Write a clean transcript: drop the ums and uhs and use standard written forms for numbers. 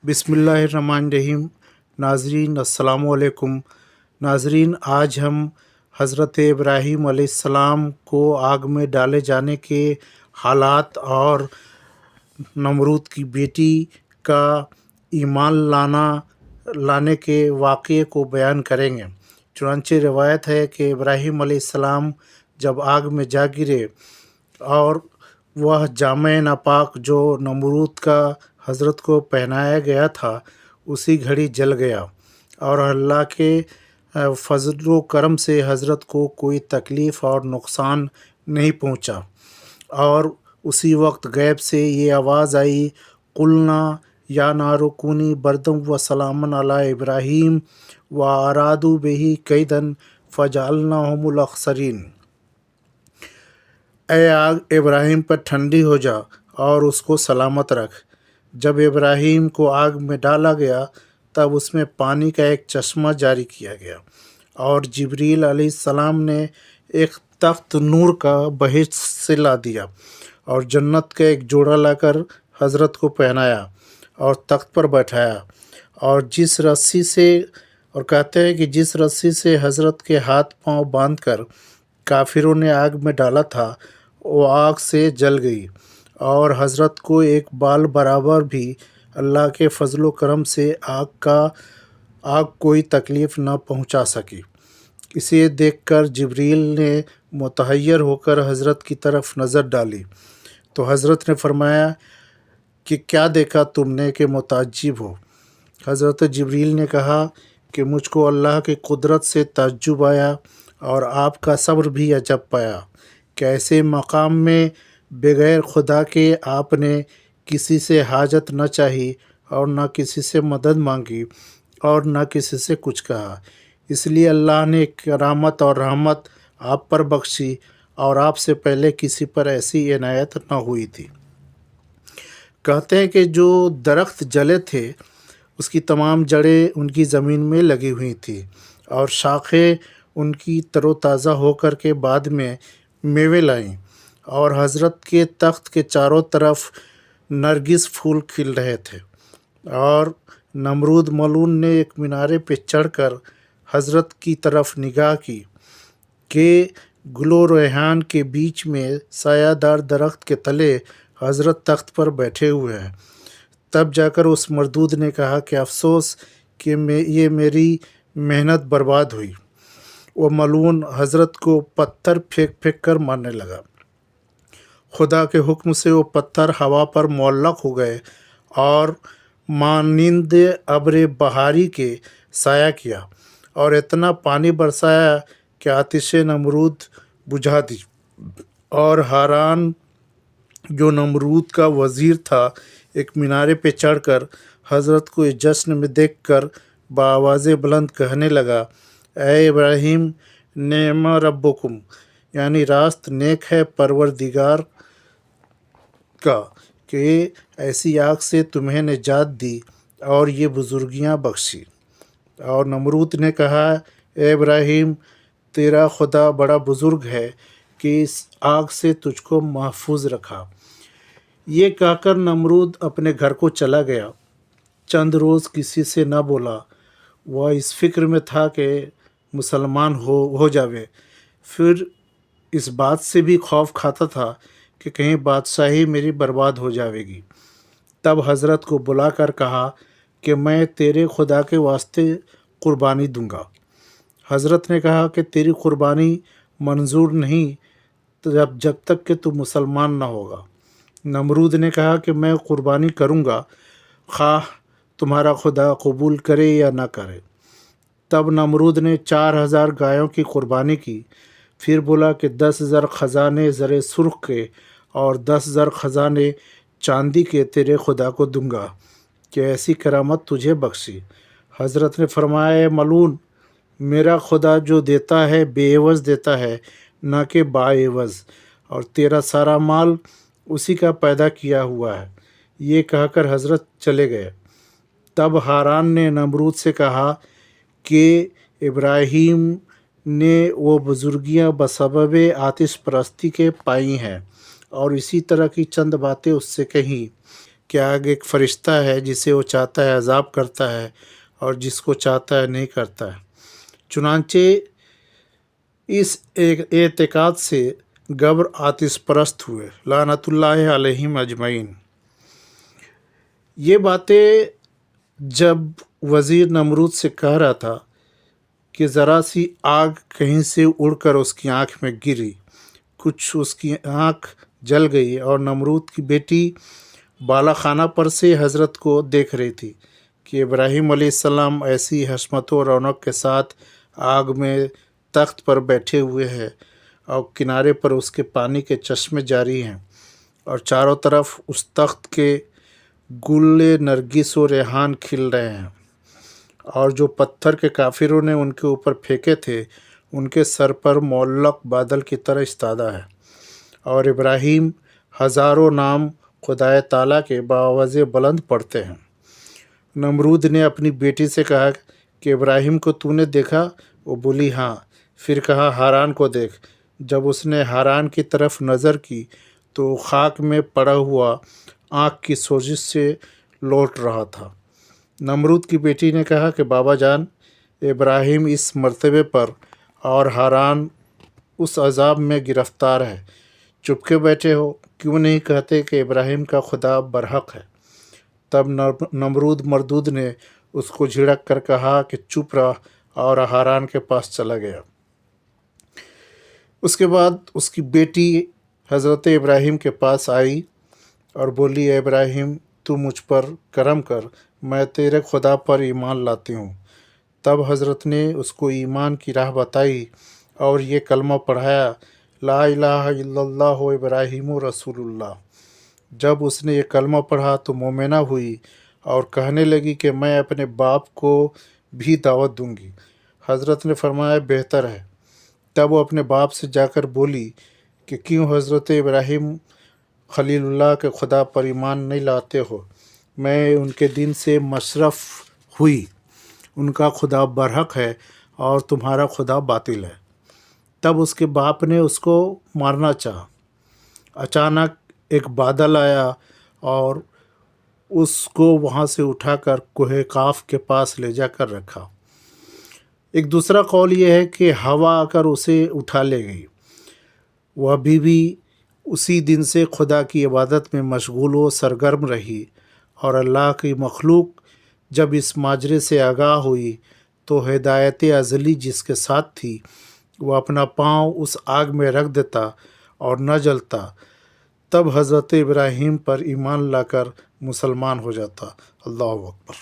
बिस्मिल्लाहिर्रहमानिर्रहीम। नाज़रीन अस्सलाम वालेकुम। नाज़रीन, आज हम हज़रत इब्राहीम अलैहिस्सलाम को आग में डाले जाने के हालात और नमरूद की बेटी का ईमान लाने के वाक़ये को बयान करेंगे। चुनांचे रिवायत है कि इब्राहीम अलैहिस्सलाम जब आग में जा गिरे और वह जामे नापाक जो नमरूद का हज़रत को पहनाया गया था उसी घड़ी जल गया और अल्लाह के फ़ज़ल व करम से हज़रत को कोई तकलीफ़ और नुकसान नहीं पहुंचा। और उसी वक्त गैब से ये आवाज़ आई, कुलना या नारु कूनी बरदम व सलामन अला इब्राहीम व अरादू बिही कैदन फजअलनाहुमुल अख़सरीन। ए आग, इब्राहीम पर ठंडी हो जा और उसको सलामत रख। जब इब्राहीम को आग में डाला गया तब उसमें पानी का एक चश्मा जारी किया गया और जिब्रील अलैहिस्सलाम ने एक तख्त नूर का बहिश्त से ला दिया और जन्नत का एक जोड़ा लाकर हज़रत को पहनाया और तख्त पर बैठाया। और जिस रस्सी से और कहते हैं कि जिस रस्सी से हज़रत के हाथ पांव बांधकर काफिरों ने आग में डाला था वो आग से जल गई और हज़रत को एक बाल बराबर भी अल्लाह के फ़ज़ल व करम से आग कोई तकलीफ़ न पहुंचा सकी। इसे देखकर जिब्रील ने मुतहय्यर होकर हज़रत की तरफ नज़र डाली तो हज़रत ने फरमाया कि क्या देखा तुमने कि मुताज्जिब हो। हज़रत जिब्रील ने कहा कि मुझको अल्लाह की कुदरत से ताज्जुब आया और आपका सब्र भी अजब पाया कि ऐसे मकाम में बग़ैर खुदा के आपने किसी से हाजत न चाही और न किसी से मदद मांगी और न किसी से कुछ कहा। इसलिए अल्लाह ने करामत और रहमत आप पर बख्शी और आपसे पहले किसी पर ऐसी इनायत न हुई थी। कहते हैं कि जो दरख्त जले थे उसकी तमाम जड़ें उनकी ज़मीन में लगी हुई थी और शाखें उनकी तरोताज़ा होकर के बाद में मेवे लाईं और हज़रत के तख्त के चारों तरफ नरगिस फूल खिल रहे थे। और नमरूद मलून ने एक मीनारे पे चढ़कर हज़रत की तरफ निगाह की कि गुलो रेहान के बीच में सायादार दरख्त के तले हज़रत तख्त पर बैठे हुए हैं। तब जाकर उस मरदूद ने कहा कि अफ़सोस कि ये मेरी मेहनत बर्बाद हुई। वो मलून हज़रत को पत्थर फेंक फेंक कर मारने लगा। खुदा के हुक्म से वो पत्थर हवा पर मुअल्लक़ हो गए और मानिंद अब्र बहारी के साया किया और इतना पानी बरसाया कि आतिश नमरूद बुझा दी। और हारान जो नमरूद का वज़ीर था एक मीनारे पे चढ़कर हज़रत को इस जश्न में देखकर बाआवाज़ बुलंद कहने लगा, ए इब्राहीम, नेमा रब्बुकुम, यानी रास्त नेक है परवरदिगार का कि ऐसी आग से तुम्हें निजात दी और ये बुज़ुर्गियाँ बख्शी। और नमरूद ने कहा, ए इब्राहीम, तेरा खुदा बड़ा बुज़ुर्ग है कि इस आग से तुझको महफूज रखा। ये कहकर नमरूद अपने घर को चला गया। चंद रोज़ किसी से न बोला। वह इस फ़िक्र में था कि मुसलमान हो जावे। फिर इस बात से भी खौफ खाता था कि कहीं बादशाही मेरी बर्बाद हो जाएगी। तब हज़रत को बुलाकर कहा कि मैं तेरे खुदा के वास्ते कुर्बानी दूंगा। हज़रत ने कहा कि तेरी कुर्बानी मंजूर नहीं जब तक कि तू मुसलमान न होगा। नमरूद ने कहा कि मैं कुर्बानी करूंगा, ख़्वाह तुम्हारा खुदा कबूल करे या ना करे। तब नमरूद ने 4000 गायों की कुर्बानी की। फिर बोला कि 10,000 ख़जाने ज़रे सुर्ख के और 10,000 ख़जाने चांदी के तेरे खुदा को दूंगा कि ऐसी करामत तुझे बख्शी। हज़रत ने फरमाया, मलून, मेरा खुदा जो देता है बेएवज़ देता है, न कि बाएवज़, और तेरा सारा माल उसी का पैदा किया हुआ है। ये कहकर हज़रत चले गए। तब हारान ने नमरूद से कहा कि इब्राहीम ने वो बुज़ुर्गियाँ बसबब आतिश परस्ती के पाई हैं और इसी तरह की चंद बातें उससे कहीं کہ آگ ایک فرشتہ ہے جسے وہ چاہتا ہے عذاب کرتا ہے اور جس کو چاہتا ہے نہیں کرتا ہے۔ چنانچہ اس اعتقاد سے گبر آتش پرست ہوئے لعنت اللہ علیہم اجمعین۔ یہ باتیں جب وزیر نمرود سے کہہ رہا تھا کہ ذرا سی آگ کہیں سے اڑ کر اس کی آنکھ میں گری، کچھ اس کی آنکھ جل گئی اور نمرود کی بیٹی بالا خانہ پر سے حضرت کو دیکھ رہی تھی کہ ابراہیم علیہ السلام ایسی حشمت و رونق کے ساتھ آگ میں تخت پر بیٹھے ہوئے ہیں اور کنارے پر اس کے پانی کے چشمے جاری ہیں اور چاروں طرف اس تخت کے گل نرگس و ریحان کھل رہے ہیں، اور جو پتھر کے کافروں نے ان کے اوپر پھینکے تھے ان کے سر پر معلق بادل کی طرح استادہ ہے، اور ابراہیم ہزاروں نام خدائے تعالیٰ کے باوجہ بلند پڑھتے ہیں۔ نمرود نے اپنی بیٹی سے کہا کہ ابراہیم کو تو نے دیکھا؟ وہ بولی ہاں۔ پھر کہا ہاران کو دیکھ۔ جب اس نے ہاران کی طرف نظر کی تو خاک میں پڑا ہوا آنکھ کی سوزش سے لوٹ رہا تھا۔ نمرود کی بیٹی نے کہا کہ بابا جان، ابراہیم اس مرتبے پر اور ہاران اس عذاب میں گرفتار ہے، چپ کے بیٹھے ہو، کیوں نہیں کہتے کہ ابراہیم کا خدا برحق ہے؟ تب نمرود مردود نے اس کو جھڑک کر کہا کہ چپ رہ، اور ہاران کے پاس چلا گیا۔ اس کے بعد اس کی بیٹی حضرت ابراہیم کے پاس آئی اور بولی، اے ابراہیم تو مجھ پر کرم کر، میں تیرے خدا پر ایمان لاتی ہوں۔ تب حضرت نے اس کو ایمان کی راہ بتائی اور یہ کلمہ پڑھایا، لا الہ الا اللہ ابراہیم رسول اللہ۔ جب اس نے یہ کلمہ پڑھا تو مومنہ ہوئی اور کہنے لگی کہ میں اپنے باپ کو بھی دعوت دوں گی۔ حضرت نے فرمایا بہتر ہے۔ تب وہ اپنے باپ سے جا کر بولی کہ کیوں حضرت ابراہیم خلیل اللہ کے خدا پر ایمان نہیں لاتے ہو؟ میں ان کے دین سے مشرف ہوئی، ان کا خدا برحق ہے اور تمہارا خدا باطل ہے۔ تب اس کے باپ نے اس کو مارنا چاہا۔ اچانک ایک بادل آیا اور اس کو وہاں سے اٹھا کر کوہ قاف کے پاس لے جا کر رکھا۔ ایک دوسرا قول یہ ہے کہ ہوا آ کر اسے اٹھا لے گئی۔ وہ ابھی بھی اسی دن سے خدا کی عبادت میں مشغول و سرگرم رہی، اور اللہ کی مخلوق جب اس ماجرے سے آگاہ ہوئی تو ہدایت ازلی جس کے ساتھ تھی وہ اپنا پاؤں اس آگ میں رکھ دیتا اور نہ جلتا۔ تب حضرت ابراہیم پر ایمان لا کر مسلمان ہو جاتا۔ اللہ اکبر۔